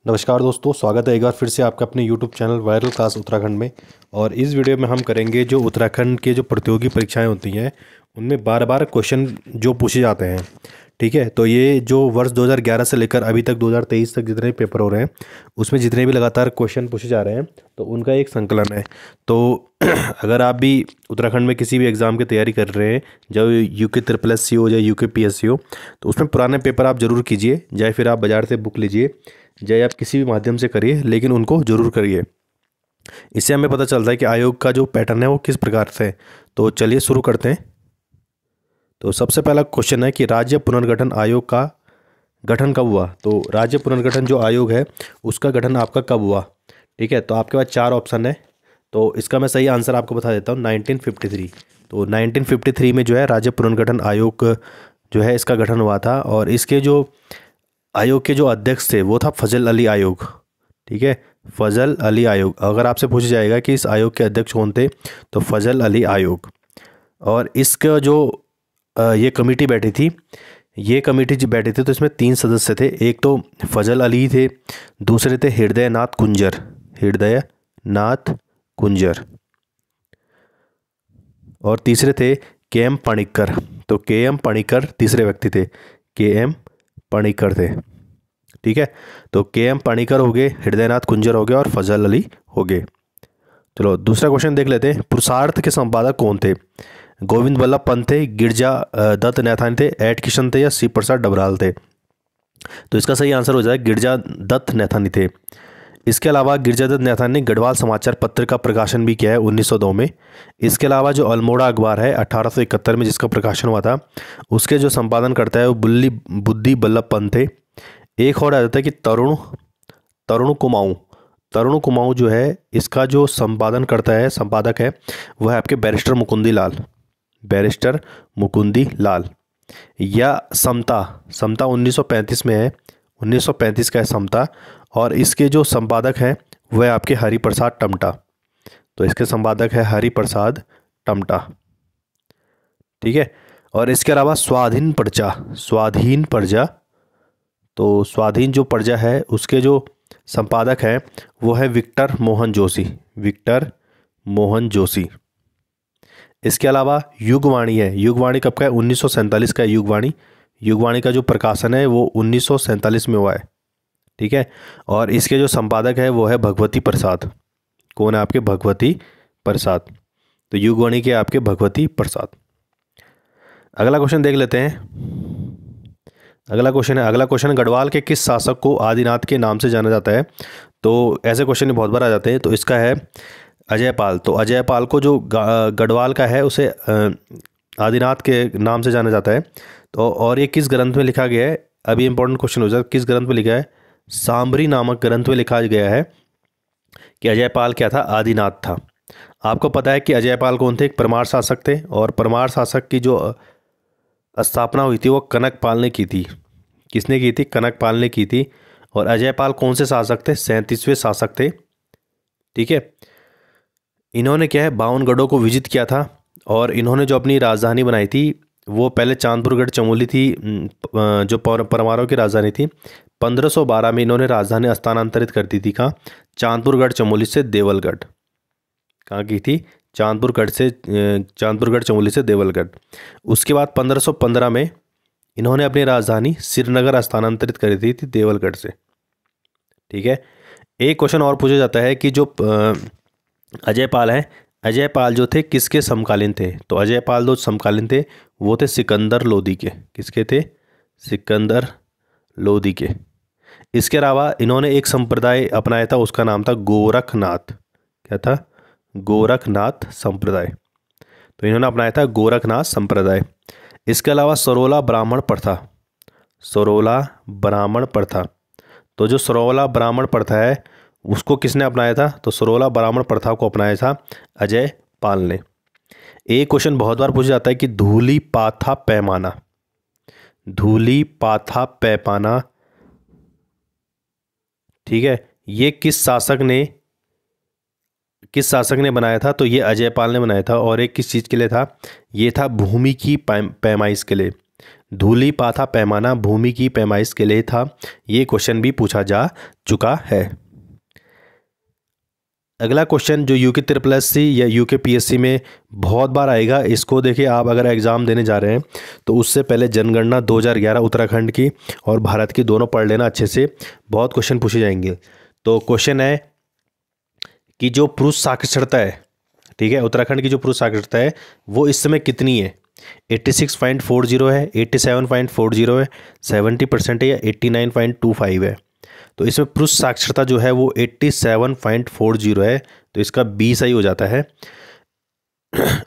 नमस्कार दोस्तों, स्वागत है एक बार फिर से आपका अपने YouTube channel viral class Uttarakhand में। और इस वीडियो में हम करेंगे जो उत्तराखंड के जो प्रतियोगी परीक्षाएं होती हैं उनमें बार बार क्वेश्चन जो पूछे जाते हैं। ठीक है, तो ये जो वर्ष 2011 से लेकर अभी तक 2023 तक जितने पेपर हो रहे हैं उसमें जितने भी लगातार क्वेश्चन पूछे जा रहे हैं तो उनका एक संकलन है। तो अगर आप भी उत्तराखंड में किसी भी एग्ज़ाम की तैयारी कर रहे हैं, जो UK SSC हो या UKPSC हो, तो उसमें पुराने पेपर आप ज़रूर कीजिए, चाहे फिर आप बाज़ार से बुक लीजिए, चाहे आप किसी भी माध्यम से करिए, लेकिन उनको ज़रूर करिए। इससे हमें पता चलता है कि आयोग का जो पैटर्न है वो किस प्रकार से है। तो चलिए शुरू करते हैं। तो सबसे पहला क्वेश्चन है कि राज्य पुनर्गठन आयोग का गठन कब हुआ। तो राज्य पुनर्गठन जो आयोग है उसका गठन आपका कब हुआ। ठीक है, तो आपके पास 4 ऑप्शन है, तो इसका मैं सही आंसर आपको बता देता हूँ, 1953। तो 1953 में जो है राज्य पुनर्गठन आयोग जो है इसका गठन हुआ था। और इसके जो आयोग के जो अध्यक्ष थे वो था फजल अली आयोग। ठीक है, फजल अली आयोग। अगर आपसे पूछा जाएगा कि इस आयोग के अध्यक्ष कौन थे तो फजल अली आयोग। और इसका जो ये कमेटी बैठी थी, ये कमेटी जो बैठी थी तो इसमें 3 सदस्य थे। एक तो फजल अली थे, दूसरे थे हृदय नाथ कुंजर, और तीसरे थे KM पणिक्कर। तो KM पणिक्कर तीसरे व्यक्ति थे, KM पणिक्कर थे। ठीक है, तो KM पणिक्कर हो गए, हृदयनाथ कुंजर हो गए और फजल अली हो गए। चलो दूसरा क्वेश्चन देख लेते हैं। पुरुषार्थ के संपादक कौन थे। गोविंद बल्लभ पंत थे, गिरजा दत्त नैथानी थे, एड किशन थे या शिव प्रसाद डबराल थे। तो इसका सही आंसर हो जाए गिरजा दत्त नैथानी थे। इसके अलावा गिरजा दत्त नैथानी ने गढ़वाल समाचार पत्र का प्रकाशन भी किया है 1902 में। इसके अलावा जो अल्मोड़ा अखबार है 1871 में जिसका प्रकाशन हुआ था, उसके जो संपादन करता है वो बुद्धि बल्लभ पंत थे। एक और आ जाता है कि तरुण कुमाऊं जो है इसका जो संपादक है वह है आपके बैरिस्टर मुकुंदी लाल। या समता 1935 में है, 1935 का है समता, और इसके जो संपादक हैं वह है आपके हरिप्रसाद टमटा। तो इसके संपादक है हरिप्रसाद टमटा। ठीक है, और इसके अलावा स्वाधीन प्रजा, तो स्वाधीन जो प्रजा है उसके जो संपादक हैं वो है विक्टर मोहन जोशी। इसके अलावा युगवाणी है, युगवाणी कब का है, 1947 का है युगवाणी का जो प्रकाशन है वो 1947 में हुआ है। ठीक है, और इसके जो संपादक है वो है भगवती प्रसाद। कौन है आपके, भगवती प्रसाद। तो युगवाणी के आपके भगवती प्रसाद। अगला क्वेश्चन देख लेते हैं। अगला क्वेश्चन गढ़वाल के किस शासक को आदिनाथ के नाम से जाना जाता है। तो ऐसे क्वेश्चन बहुत बार आ जाते हैं। तो इसका है अजयपाल। तो अजयपाल को जो गढ़वाल का है उसे आदिनाथ के नाम से जाना जाता है। तो और ये किस ग्रंथ में लिखा गया है, अभी इंपॉर्टेंट क्वेश्चन हो जाए, किस ग्रंथ में लिखा है। सांबरी नामक ग्रंथ में लिखा गया है कि अजयपाल क्या था, आदिनाथ था। आपको पता है कि अजयपाल कौन थे, एक परमार शासक थे, और परमार शासक की जो स्थापना हुई थी वो कनकपाल ने की थी। किसने की थी, कनकपाल ने की थी। और अजयपाल कौन से शासक थे, 37वें शासक थे। ठीक है, इन्होंने क्या है 52 गढ़ों को विजित किया था। और इन्होंने जो अपनी राजधानी बनाई थी वो पहले चांदपुरगढ़ चमोली थी, जो परमारों की राजधानी थी। 1512 में इन्होंने राजधानी स्थानांतरित कर दी थी, कहाँ, चांदपुरगढ़ चमोली से देवलगढ़। कहाँ की थी, चांदपुरगढ़ चमोली से देवलगढ़। उसके बाद 1515 में इन्होंने अपनी राजधानी श्रीनगर स्थानांतरित कर दी थी देवलगढ़ से। ठीक है, एक क्वेश्चन और पूछा जाता है कि जो अजयपाल हैं, अजयपाल जो थे किसके समकालीन थे। तो अजयपाल जो समकालीन थे वो थे सिकंदर लोदी के। किसके थे, सिकंदर लोदी के। इसके अलावा इन्होंने एक संप्रदाय अपनाया था, उसका नाम था गोरखनाथ। क्या था, गोरखनाथ संप्रदाय। तो इन्होंने अपनाया था गोरखनाथ संप्रदाय। इसके अलावा सरोला ब्राह्मण प्रथा। तो जो सरोला ब्राह्मण प्रथा है उसको किसने अपनाया था, तो सरोला ब्राह्मण प्रथा को अपनाया था अजय पाल ने। एक क्वेश्चन बहुत बार पूछा जाता है कि धूली पाथा पैमाना, ठीक है, ये किस शासक ने बनाया था। तो ये अजयपाल ने बनाया था। और एक किस चीज़ के लिए था, ये था भूमि की पैमाइश के लिए। धूलि पाथा पैमाना भूमि की पैमाइश के लिए था। ये क्वेश्चन भी पूछा जा चुका है। अगला क्वेश्चन जो यूके SSC या यूके PSC में बहुत बार आएगा, इसको देखिए आप अगर एग्ज़ाम देने जा रहे हैं तो उससे पहले जनगणना 2011 उत्तराखंड की और भारत की दोनों पढ़ लेना अच्छे से, बहुत क्वेश्चन पूछे जाएंगे। तो क्वेश्चन है कि जो पुरुष साक्षरता है, ठीक है, उत्तराखंड की जो पुरुष साक्षरता है वो इस समय कितनी है? 86.40 है, 87.40 है, 70% है या 89.25 है? तो इसमें पुरुष साक्षरता जो है वो 87.40 है, तो इसका बी सही हो जाता है।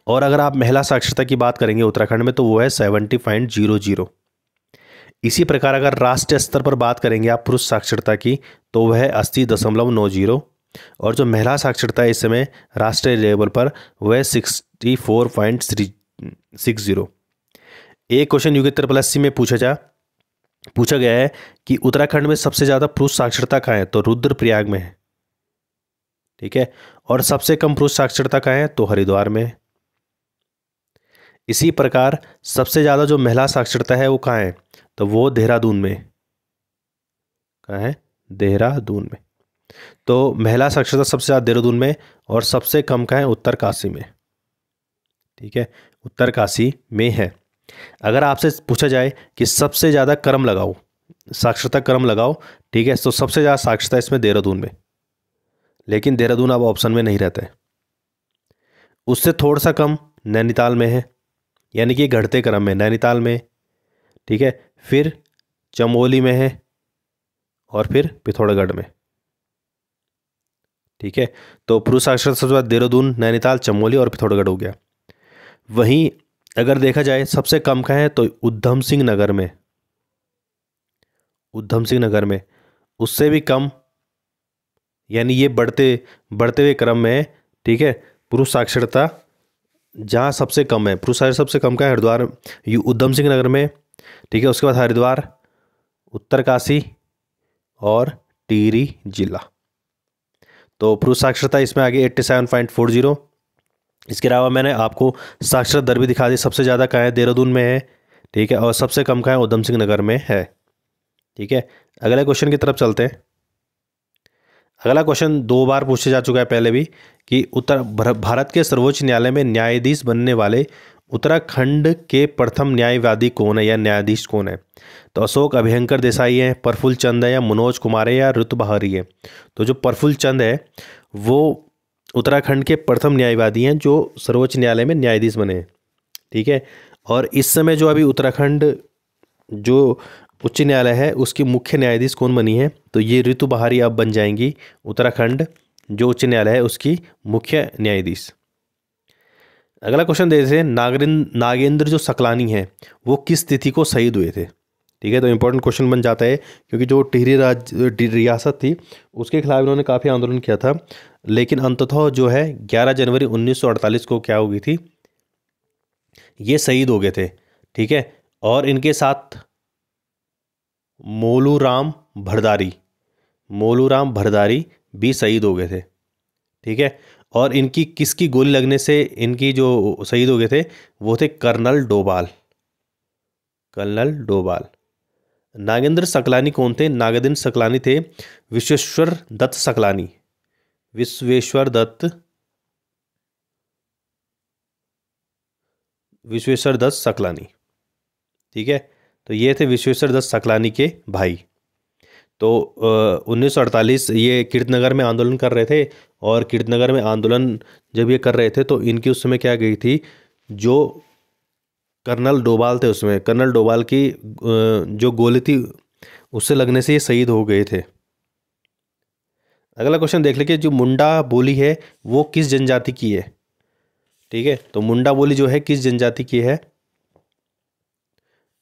और अगर आप महिला साक्षरता की बात करेंगे उत्तराखंड में तो वो है 70.00। इसी प्रकार अगर राष्ट्रीय स्तर पर बात करेंगे आप पुरुष साक्षरता की तो वह है 80.90, और जो महिला साक्षरता है इस समय राष्ट्रीय लेवल पर वह है 64.60। एक क्वेश्चन यूके SSC में पूछा गया है कि उत्तराखंड में सबसे ज़्यादा पुरुष साक्षरता कहाँ है? तो रुद्रप्रयाग में है, ठीक है। और सबसे कम पुरुष साक्षरता कहाँ है? तो हरिद्वार में है। इसी प्रकार सबसे ज़्यादा जो महिला साक्षरता है वो कहाँ है? तो वो देहरादून में। कहाँ है? देहरादून में। तो महिला साक्षरता सबसे ज़्यादा देहरादून में और सबसे कम कहाँ है? उत्तरकाशी में, ठीक है, उत्तरकाशी में है। अगर आपसे पूछा जाए कि सबसे ज़्यादा क्रम लगाओ, साक्षरता क्रम लगाओ, ठीक है, तो सबसे ज़्यादा साक्षरता इसमें देहरादून में, लेकिन देहरादून अब ऑप्शन में नहीं रहता है। उससे थोड़ा सा कम नैनीताल में है, यानी कि घटते क्रम में नैनीताल में, ठीक है, फिर चमोली में है और फिर पिथौरागढ़ में, ठीक है। तो पुरुष साक्षरता सबसे ज़्यादा देहरादून, नैनीताल, चमोली और पिथौरागढ़ हो गया। वहीं अगर देखा जाए सबसे कम का है तो उधम सिंह नगर में, उधम सिंह नगर में। उससे भी कम, यानी ये बढ़ते हुए क्रम में है, ठीक है, पुरुष साक्षरता जहाँ सबसे कम है, पुरुष साक्षरता सबसे कम का है हरिद्वार, उधम सिंह नगर में, ठीक है। उसके बाद हरिद्वार, उत्तरकाशी और टिहरी जिला। तो पुरुष साक्षरता इसमें आगे 87.40। इसके अलावा मैंने आपको साक्षरता दर भी दिखा दी, सबसे ज़्यादा कहाँ है? देहरादून में है, ठीक है, और सबसे कम कहाँ है? उधम सिंह नगर में है, ठीक है। अगले क्वेश्चन की तरफ चलते हैं। अगला क्वेश्चन 2 बार पूछा जा चुका है पहले भी कि भारत के सर्वोच्च न्यायालय में न्यायाधीश बनने वाले उत्तराखंड के प्रथम न्यायवादी कौन है या न्यायाधीश कौन है? तो अशोक अभयंकर देसाई है, प्रफुल्ल चंद है या मनोज कुमार है या ऋतु बहारी है? तो जो प्रफुल्ल चंद है वो उत्तराखंड के प्रथम न्यायवादी हैं जो सर्वोच्च न्यायालय में न्यायाधीश बने हैं, ठीक है। और इस समय जो अभी उत्तराखंड जो उच्च न्यायालय है उसकी मुख्य न्यायाधीश कौन बनी है? तो ये ऋतु बहारी अब बन जाएंगी उत्तराखंड जो उच्च न्यायालय है उसकी मुख्य न्यायाधीश। अगला क्वेश्चन देते हैं, नागेंद्र जो सकलानी है वो किस तिथि को शहीद हुए थे? ठीक है, तो इंपॉर्टेंट क्वेश्चन बन जाता है क्योंकि जो टिहरी रियासत थी उसके खिलाफ इन्होंने काफ़ी आंदोलन किया था, लेकिन अंततः जो है 11 जनवरी 1948 को क्या हो गई थी? ये शहीद हो गए थे, ठीक है। और इनके साथ मोलूराम भरदारी भी शहीद हो गए थे, ठीक है। और इनकी किसकी गोली लगने से इनकी जो शहीद हो गए थे वो थे कर्नल डोभाल। नागेंद्र सकलानी कौन थे? नागेंद्र सकलानी थे विश्वेश्वर दत्त सकलानी, ठीक है। तो ये थे विश्वेश्वर दत्त सकलानी के भाई। तो 1948 ये कीर्तनगर में आंदोलन कर रहे थे, और कीर्तनगर में आंदोलन जब ये कर रहे थे तो इनकी उस समय क्या गई थी, जो कर्नल डोभाल थे उसमें कर्नल डोभाल की जो गोली थी उससे लगने से ये शहीद हो गए थे। अगला क्वेश्चन देख लीजिए, जो मुंडा बोली है वो किस जनजाति की है? ठीक है, तो मुंडा बोली जो है किस जनजाति की है?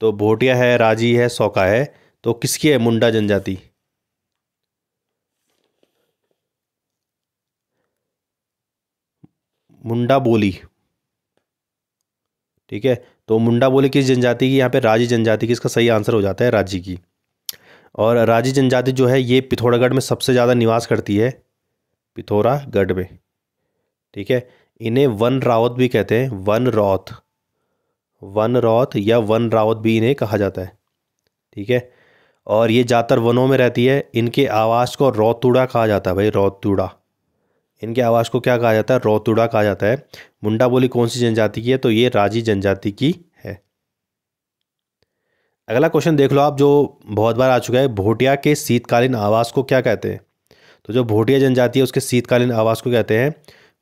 तो भोटिया है, राजी है, सौका है, तो किसकी है मुंडा जनजाति? मुंडा बोली, ठीक है, तो मुंडा बोली किस जनजाति की? यहाँ पे राजी जनजाति की, इसका सही आंसर हो जाता है राजी की। और राजी जनजाति जो है ये पिथौरागढ़ में सबसे ज़्यादा निवास करती है, पिथौरागढ़ में, ठीक है। इन्हें वन रावत भी कहते हैं, वन रौत, वन रौत या वन रावत भी इन्हें कहा जाता है। ठीक है, और ये ज़्यादातर वनों में रहती है। इनके आवास को रौतुड़ा कहा जाता है भाई, रौतुड़ा। इनके आवास को क्या कहा जाता है? रौतुड़ा कहा जाता है। मुंडा बोली कौन सी जनजाति की है? तो ये राजी जनजाति की है। अगला क्वेश्चन देख लो आप, जो बहुत बार आ चुका है। भोटिया के शीतकालीन आवास को क्या कहते हैं? तो जो भोटिया जनजाति है उसके शीतकालीन आवास को कहते हैं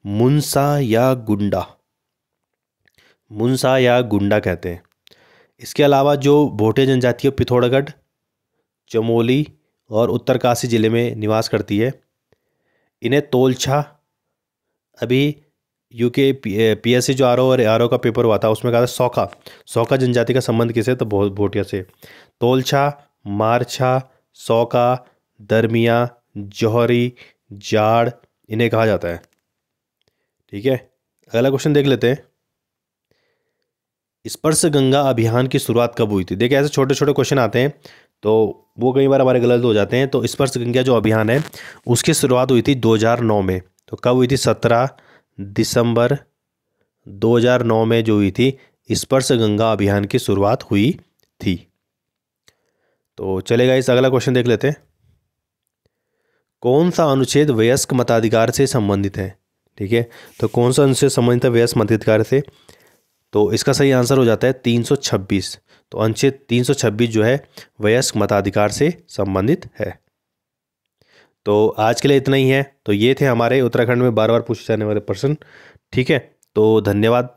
मुंसा या गुंडा। मुंसा या गुंडा कहते हैं। इसके अलावा जो भोटिया जनजाति है पिथौरागढ़, चमोली और उत्तरकाशी जिले में निवास करती है। इन्हें तोलछा, अभी यूके पीएससी जो आरओ और आरओ का पेपर हुआ था उसमें कहा था सौखा। सौखा जनजाति का संबंध किसे? तो भोटिया से। तोलछा, मारछा, सौका, दरमिया, जौहरी, जाड़ इन्हें कहा जाता है। ठीक है, अगला क्वेश्चन देख लेते हैं। स्पर्श गंगा अभियान की शुरुआत कब हुई थी? देखिए ऐसे छोटे छोटे क्वेश्चन आते हैं तो वो कई बार हमारे गलत हो जाते हैं। तो स्पर्श गंगा जो अभियान है उसकी शुरुआत हुई थी 2009 में। तो कब हुई थी? 17 दिसंबर 2009 में जो हुई थी स्पर्श गंगा अभियान की शुरुआत हुई थी। तो चलेगा, इस अगला क्वेश्चन देख लेते हैं। कौन सा अनुच्छेद वयस्क मताधिकार से संबंधित है? ठीक है, तो कौन सा अनुच्छेद संबंधित है वयस्क मताधिकार से? तो इसका सही आंसर हो जाता है 326। तो अनुच्छेद 326 जो है वयस्क मताधिकार से संबंधित है। तो आज के लिए इतना ही है। तो ये थे हमारे उत्तराखंड में बार बार पूछे जाने वाले प्रश्न। ठीक है, तो धन्यवाद।